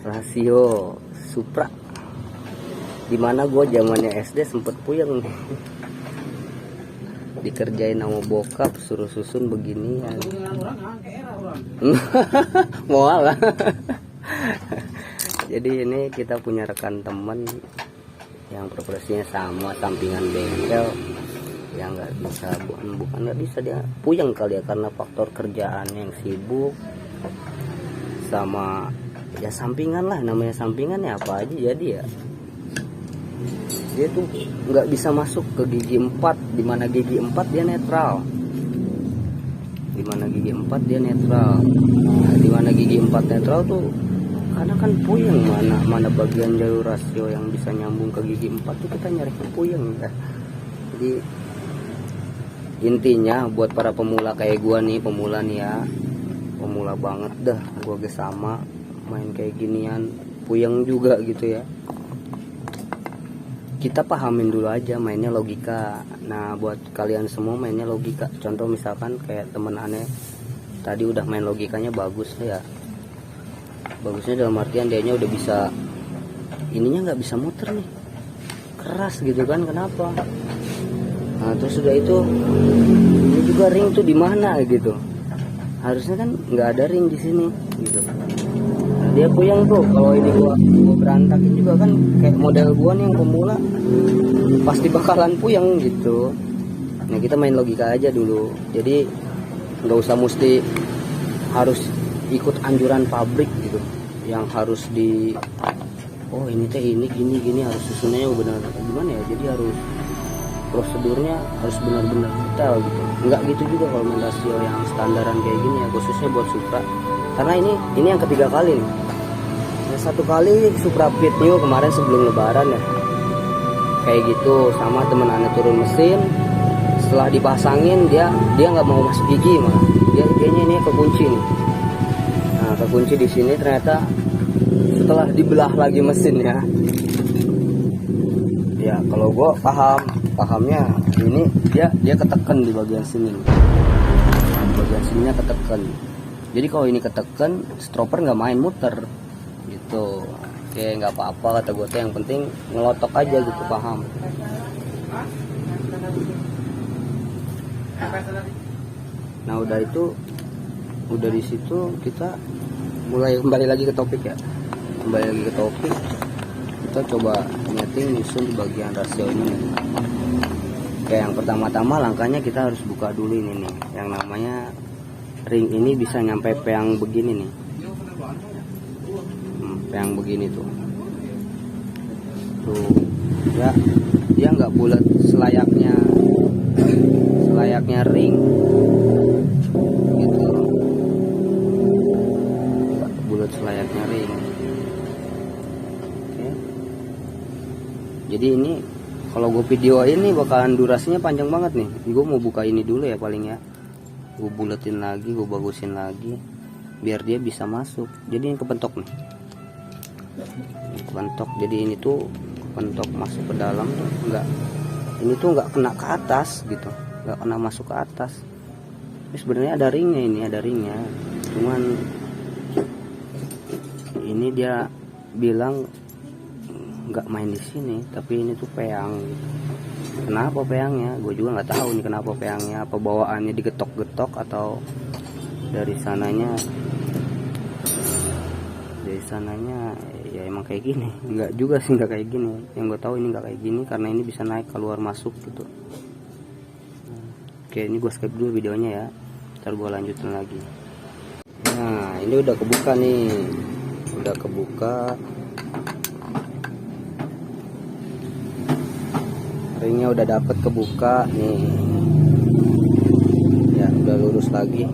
rasio Supra, dimana gue zamannya SD sempet puyeng dikerjain sama bokap, suruh susun beginian. Mual lah. Jadi ini kita punya rekan teman yang profesinya sama, sampingan bengkel, yang nggak bisa, bukan nggak bisa, dia puyeng kali ya karena faktor kerjaan yang sibuk sama ya sampingan lah, namanya sampingan ya apa aja jadi ya. Dia tuh nggak bisa masuk ke gigi 4, dimana gigi 4 dia netral, dimana gigi 4 dia netral. Nah, dimana gigi 4 netral tuh karena kan puyeng, mana bagian jalur rasio yang bisa nyambung ke gigi 4 tuh kita nyari puyeng ya. Jadi intinya buat para pemula kayak gua nih, pemula nih ya, pemula banget dah gua sama main kayak ginian, puyeng juga gitu ya. Kita pahamin dulu aja mainnya logika. Nah buat kalian semua mainnya logika. Contoh misalkan kayak temen aneh tadi udah main logikanya bagus ya, bagusnya dalam artian dianya udah bisa, ininya nggak bisa muter nih, keras gitu kan, kenapa. Nah terus sudah itu, ini juga ring tuh di mana gitu, harusnya kan nggak ada ring di sini gitu. Nah, dia puyeng tuh kalau ini gua berantakin juga kan, kayak model gua nih yang pemula pasti bakalan puyeng gitu. Nah kita main logika aja dulu, jadi nggak usah mesti harus ikut anjuran pabrik gitu, yang harus di oh ini teh ini gini harus susunnya benar gimana ya, jadi harus prosedurnya harus benar-benar detail gitu. Enggak gitu juga kalau main rasio yang standaran kayak gini ya, khususnya buat Supra, karena ini yang ketiga kali nih. Yang satu kali Supra Pit New kemarin sebelum lebaran ya, kayak gitu sama temen aneh turun mesin, setelah dipasangin dia nggak mau masuk gigi, malah dia kayaknya ini kekunci nih. Nah kekunci di sini ternyata setelah dibelah lagi mesinnya ya, kalau gue pahamnya ini dia ketekan di bagian sini, di bagian sininya ketekan. Jadi kalau ini ketekan, stroper nggak main muter gitu. Oke nggak apa-apa kata gue, yang penting ngelotok aja gitu, paham. Nah udah itu, udah di situ kita mulai kembali lagi ke topik ya, kembali lagi ke topik. Kita coba nyeting nyusun di bagian rasio ini. Kayak yang pertama-tama langkahnya kita harus buka dulu ini nih, yang namanya ring ini bisa nyampe peang begini nih, peang begini tuh ya, dia nggak bulat selayaknya ring gitu, nggak bulat selayaknya ring. Oke. Jadi ini kalau gue video ini bakalan durasinya panjang banget nih. Gue mau buka ini dulu ya paling ya, gue buletin lagi, gue bagusin lagi biar dia bisa masuk. Jadi ini kepentok nih, kepentok. Jadi ini tuh kepentok masuk ke dalam tuh enggak, ini tuh nggak kena ke atas gitu, nggak kena masuk ke atas. Ini sebenarnya ada ringnya, ini ada ringnya, cuman ini dia bilang nggak main di sini, tapi ini tuh peang gitu. Kenapa peangnya? Gue juga nggak tahu nih kenapa peangnya, apa bawaannya digetok-getok atau dari sananya ya emang kayak gini. Nggak juga sih, nggak kayak gini. Yang gue tahu ini nggak kayak gini karena ini bisa naik keluar masuk gitu. Oke, ini gue skip dulu videonya ya, ntar gue lanjutin lagi. Nah ini udah kebuka nih, udah kebuka, ringnya udah dapet kebuka nih ya, udah lurus lagi.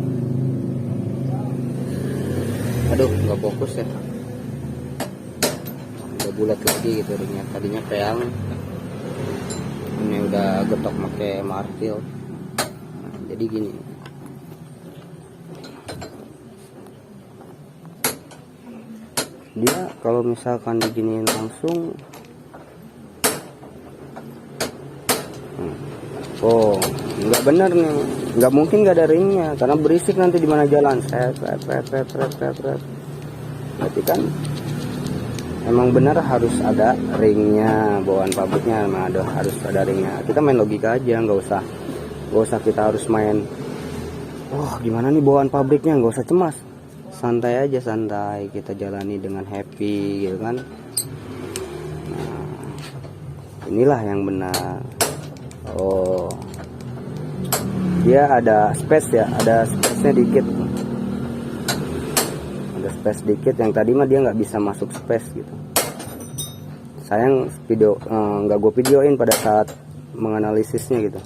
Aduh nggak fokus ya, udah bulat lagi gitu ringnya, tadinya peang, ini udah getok pakai martil. Nah, jadi gini, dia kalau misalkan diginiin langsung, oh nggak bener nih, nggak mungkin nggak ada ringnya karena berisik nanti di mana jalan, berarti kan emang benar harus ada ringnya, bawaan pabriknya emang harus ada ringnya. Kita main logika aja, nggak usah kita harus main gimana nih bawaan pabriknya, nggak usah cemas, santai aja, santai kita jalani dengan happy gitu kan. Nah, inilah yang benar. Dia ada space ya, ada space-nya dikit, ada space dikit. Yang tadi mah dia nggak bisa masuk space gitu. Sayang video nggak gue videoin pada saat menganalisisnya gitu.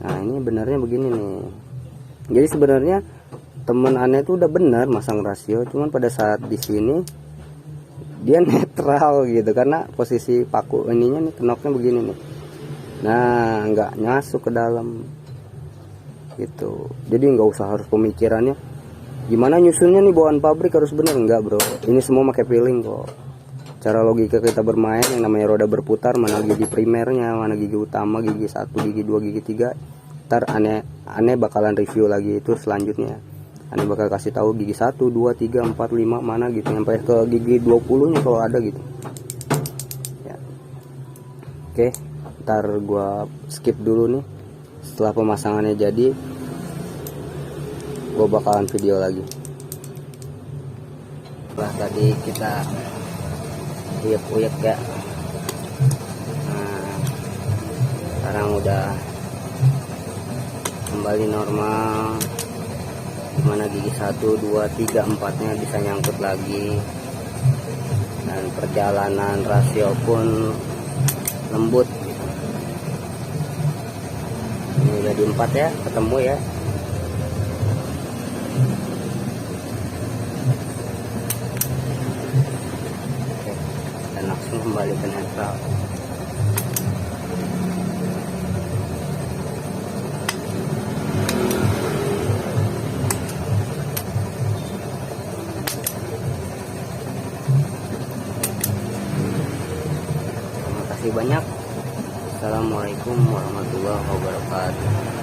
Nah ini benarnya begini nih. Jadi sebenarnya temen aneh itu udah benar masang rasio, cuman pada saat di sini dia netral gitu karena posisi paku ininya nih, kenoknya begini nih. Nah nggak nyasuk ke dalam gitu. Jadi nggak usah harus pemikirannya gimana nyusunnya nih bawaan pabrik harus bener, enggak bro. Ini semua pakai feeling kok. Cara logika kita bermain yang namanya roda berputar, mana gigi primernya, mana gigi utama, gigi 1, gigi 2, gigi 3. Ntar aneh bakalan review lagi itu selanjutnya. Aneh bakal kasih tahu gigi 1, 2, 3, 4, 5 mana gitu sampai ke gigi 20 nya kalau ada gitu. Ya. Oke, ntar gua skip dulu nih. Setelah pemasangannya jadi, gue bakalan video lagi. Setelah tadi kita uyek-uyek ya, nah, sekarang udah kembali normal, dimana gigi 1, 2, 3, 4 nya bisa nyangkut lagi, dan perjalanan rasio pun lembut. Ini jadi 4 ya, ketemu ya. Oke, dan langsung kembali ke netral. Terima kasih banyak. Assalamualaikum warahmatullahi wabarakatuh.